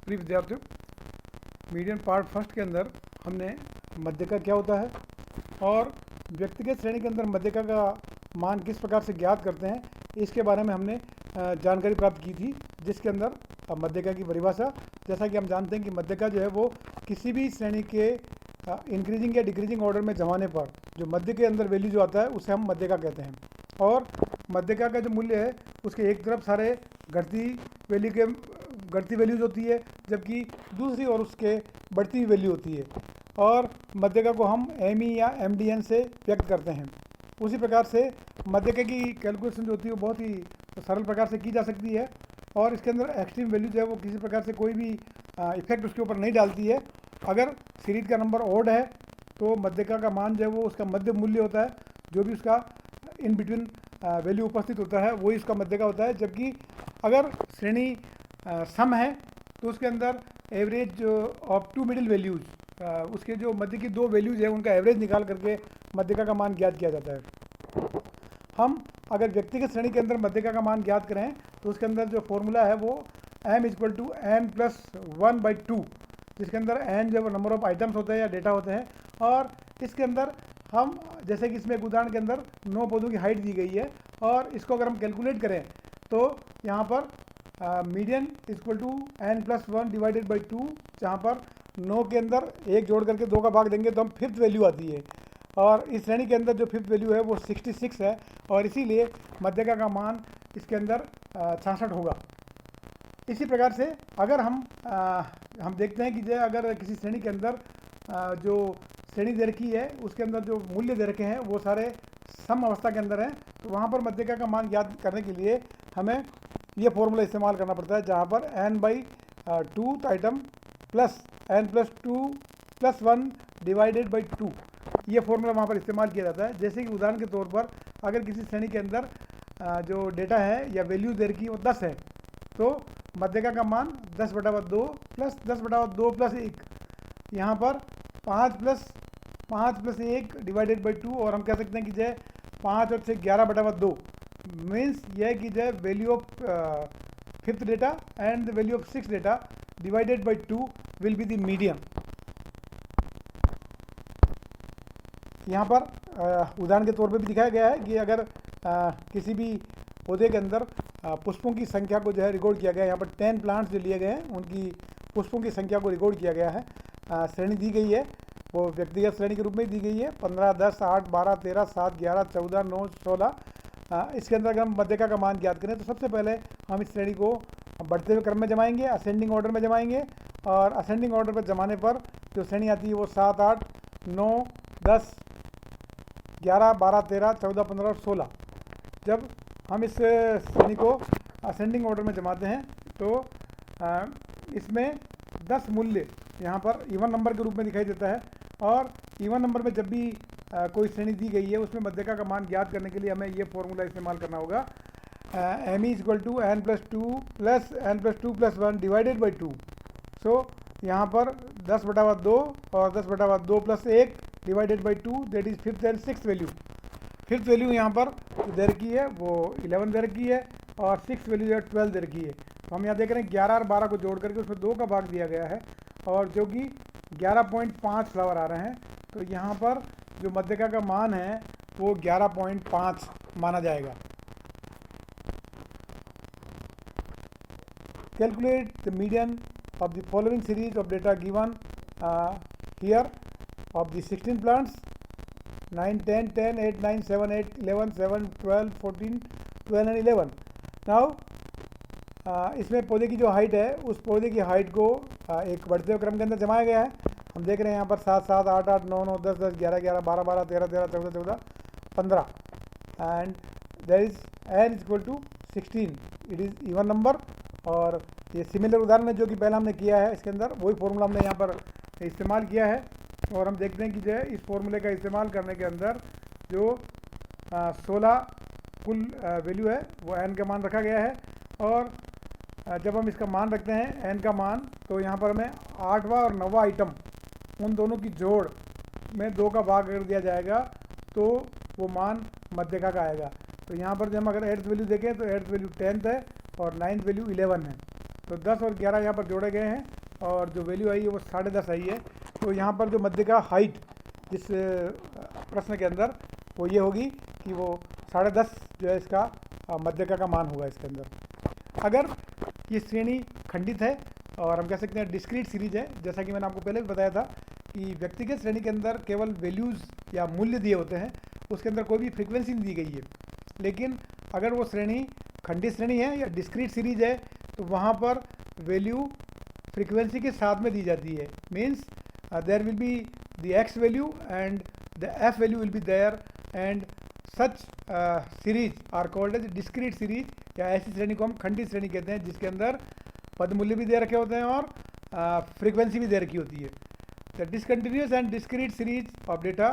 प्रिय विद्यार्थियों, median part first के अंदर हमने मध्यका क्या होता है और व्यक्तिगत श्रेणी के अंदर मध्यका का मान किस प्रकार से ज्ञात करते हैं, इसके बारे में हमने जानकारी प्राप्त की थी। जिसके अंदर मध्यका की परिभाषा, जैसा कि हम जानते हैं कि मध्यका जो है वो किसी भी श्रेणी के इंक्रीजिंग या डिक्रीजिंग ऑर्डर में जमाने पर जो मध्य के अंदर वैल्यू जो आता है उसे हम मध्यका कहते हैं। और मध्यका का जो मूल्य है उसके एक तरफ सारे घटती वैल्यूज होती है, जबकि दूसरी ओर उसके बढ़ती हुई वैल्यू होती है। और मध्यका को हम एमई या एमडीएन से व्यक्त करते हैं। उसी प्रकार से मध्यका की कैलकुलेशन जो होती है वो बहुत ही सरल प्रकार से की जा सकती है और इसके अंदर एक्सट्रीम वैल्यू जो है वो किसी प्रकार से कोई भी इफेक्ट उसके ऊपर नहीं डालती है। अगर सीरीज का नंबर ऑड है तो मध्यका का मान जो है वो उसका मध्य मूल्य होता है, जो भी उसका इन बिटवीन वैल्यू उपस्थित होता है वही उसका मध्यका होता है। जबकि अगर श्रेणी सम है तो उसके अंदर average of two middle values, उसके जो मध्य की दो वैल्यूज है उनका एवरेज निकाल करके मध्यका का मान ज्ञात किया जाता है। हम अगर व्यक्तिगत श्रेणी के अंदर मध्यका का मान ज्ञात करें तो उसके अंदर जो फॉर्मूला है वो m इक्वल टू n+1/2, जिसके अंदर n जो नंबर ऑफ आइटम्स होते हैं या डेटा होते हैं। और इसके अंदर हम जैसे कि इसमें एक उदाहरण के अंदर 9 पौधों की हाइट दी गई है और इसको अगर हम कैलकुलेट करें तो यहाँ पर median equal to n+1 divided by 2, जहाँ पर 9 के अंदर 1 जोड़ करके 2 का भाग देंगे तो हम फिफ्थ वैल्यू आती है। और इस श्रेणी के अंदर जो फिफ्थ वैल्यू है वो 66 है और इसीलिए मध्यका का मान इसके अंदर 66 होगा। इसी प्रकार से अगर हम देखते हैं कि जो अगर किसी श्रेणी के अंदर जो श्रेणी दे रखी है उसके अंदर जो मूल्य दे रखे हैं वो सारे सम अवस्था के अंदर हैं, तो वहाँ पर मध्यका का मान ज्ञात करने के लिए हमें ये फॉर्मूला इस्तेमाल करना पड़ता है, जहाँ पर n/2 item plus n+2+1 divided by 2, ये फॉर्मूला वहाँ पर इस्तेमाल किया जाता है। जैसे कि उदाहरण के तौर पर अगर किसी श्रेणी के अंदर जो डेटा है या वैल्यू दे रखी है वो 10 है तो मध्यका का मान 10/2 प्लस 10/2 प्लस 1, यहाँ पर 5 + 1 डिवाइडेड बाई 2, और हम कह सकते हैं कि जो 5 और 6 11/2 मीन्स यह कि जो value of fifth data and the value of six data divided by 2 will be the median. यहाँ पर उदाहरण के तौर पे भी दिखाया गया है कि अगर किसी भी पौधे के अंदर पुष्पों की संख्या को जो है रिकॉर्ड किया गया है, यहाँ पर 10 प्लांट्स जो लिए गए हैं उनकी पुष्पों की संख्या को रिकॉर्ड किया गया है। श्रेणी दी गई है वो व्यक्तिगत श्रेणी के रूप में दी गई है 15, 10, 8, 12, 13, 7, 11, 14, 9, 16। इसके अंदर अगर हम मध्यका का मान ज्ञात करें तो सबसे पहले हम इस श्रेणी को बढ़ते हुए क्रम में जमाएंगे, असेंडिंग ऑर्डर में जमाएंगे। और असेंडिंग ऑर्डर पर जमाने पर जो श्रेणी आती है वो 7, 8, 9, 10, 11, 12, 13, 14, 15 और 16। जब हम इस श्रेणी को असेंडिंग ऑर्डर में जमाते हैं तो इसमें 10 मूल्य यहाँ पर इवन नंबर के रूप में दिखाई देता है। और इवन नंबर में जब भी कोई श्रेणी दी गई है उसमें मध्यका का मान ज्ञात करने के लिए हमें ये फॉर्मूला इस्तेमाल करना होगा, m equal to n+2 plus n+2+1 divided by 2। So यहाँ पर 10/2 और 10/2 plus 1 divided by 2, that is fifth and six value. Fifth value यहाँ पर दे रखी है वो 11 दे रखी है और सिक्स वैल्यू जो है 12 दे रखी है। तो हम यहाँ देख रहे हैं 11 और 12 को जोड़ करके उसमें 2 का भाग दिया गया है और जो कि 11.5 फ्लावर आ रहे हैं। तो यहाँ पर जो मध्यका का मान है वो 11.5 माना जाएगा। Calculate the median of the following series of data given here of the 16 plants 9, 10, 10, 8, 9, 7, 8, 11, 7, 12, 14, 12 and 11। now इसमें पौधे की जो हाइट है उस पौधे की हाइट को एक बढ़ते हुए क्रम के अंदर जमाया गया है। हम देख रहे हैं यहाँ पर 7, 7, 8, 8, 9, 9, 10, 10, 11, 11, 12, 12, 13, 13, 14, 14, 15 and there is n equal to 16, it is even number. और ये सिमिलर उदाहरण है जो कि पहला हमने किया है, इसके अंदर वही फॉर्मूला हमने यहाँ पर इस्तेमाल किया है। और हम देखते हैं कि जो है इस फॉर्मूले का इस्तेमाल करने के अंदर जो 16 कुल वैल्यू है वो n का मान रखा गया है। और जब हम इसका मान रखते हैं n का मान तो यहाँ पर हमें 8वां और 9वां आइटम उन दोनों की जोड़ में 2 का भाग कर दिया जाएगा तो वो मान मध्यका का आएगा। तो यहाँ पर जब हम अगर 8th वैल्यू देखें तो 8th वैल्यू 10th है और 9th वैल्यू 11 है। तो 10 और 11 यहाँ पर जोड़े गए हैं और जो वैल्यू आई है वो 10.5 आई है। तो यहाँ पर जो मध्य का हाइट जिस प्रश्न के अंदर वो ये होगी कि वो 10.5 जो है इसका मध्यका का मान होगा इसके अंदर। अगर ये श्रेणी खंडित है और हम कह सकते हैं डिस्क्रीट सीरीज है, जैसा कि मैंने आपको पहले भी बताया था कि व्यक्तिगत श्रेणी के अंदर केवल वैल्यूज़ या मूल्य दिए होते हैं, उसके अंदर कोई भी फ्रीक्वेंसी नहीं दी गई है। लेकिन अगर वो श्रेणी खंडित श्रेणी है या डिस्क्रीट सीरीज है तो वहाँ पर वैल्यू फ्रीक्वेंसी के साथ में दी जाती है। Means there will be the X value and the F value will be there and such series are called as discrete series, या ऐसी श्रेणी को हम खंडित श्रेणी कहते हैं जिसके अंदर पद मूल्य भी दे रखे होते हैं और फ्रीक्वेंसी भी दे रखी होती है। The discontinuous and discrete series of data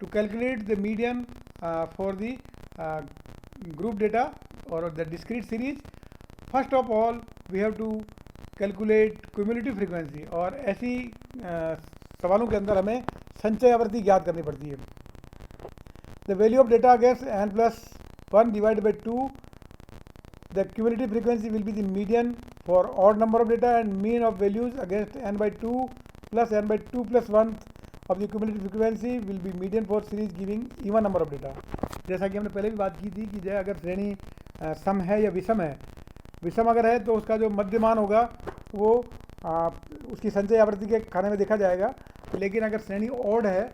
to calculate the median for the group data or the discrete series, first of all we have to calculate cumulative frequency। और ऐसी सवालों के अंदर हमें संचय आवृत्ति ज्ञात करनी पड़ती है। the value of data against n plus 1 divided by 2, the cumulative frequency will be the median for odd number of data and mean of values against n by 2 plus n by 2 plus 1 of the cumulative frequency will be median for series giving even number of data। जैसा कि हमने पहले भी बात की थी कि जो अगर श्रेणी सम है या विषम है, विषम अगर है तो उसका जो मध्यमान होगा वो उसकी संचय आवृत्ति के खाने में देखा जाएगा। लेकिन अगर श्रेणी ऑड है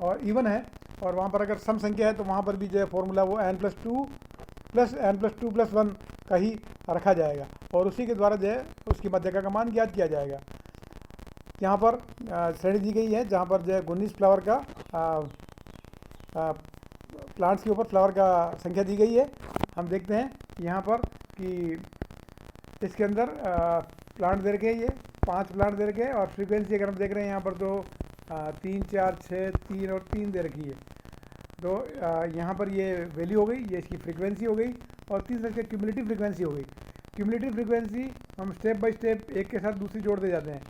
और इवन है और वहाँ पर अगर सम संख्या है तो वहाँ पर भी जो है फॉर्मूला वो n+2 प्लस n+2 प्लस 1 का ही रखा जाएगा और उसी के द्वारा जो है उसकी मध्यका का मान ज्ञात किया जाएगा। यहाँ पर श्रेणी दी गई है जहाँ पर जो है 19 फ्लावर का प्लांट्स के ऊपर फ्लावर का संख्या दी गई है। हम देखते हैं यहाँ पर कि इसके अंदर प्लांट दे रखे हैं, ये 5 प्लांट दे रखे हैं और फ्रीक्वेंसी अगर हम देख रहे हैं यहाँ पर तो 3 4 6 3 और 3 दे रखी है। तो यहाँ पर ये वैल्यू हो गई, ये इसकी फ्रीक्वेंसी हो गई और तीसरा इसकी क्यूमुलेटिव फ्रीक्वेंसी हो गई। क्यूमुलेटिव फ्रीक्वेंसी हम स्टेप बाय स्टेप एक के साथ दूसरी जोड़ते जाते हैं।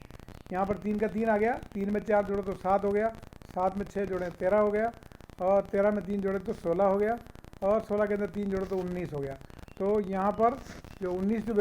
यहाँ पर 3 का 3 आ गया, 3 में 4 जोड़ो तो 7 हो गया, 7 में 6 जोड़े 13 हो गया और 13 में 3 जोड़े तो 16 हो गया और 16 के अंदर 3 जोड़े तो 19 हो गया। तो यहाँ पर जो 19 जो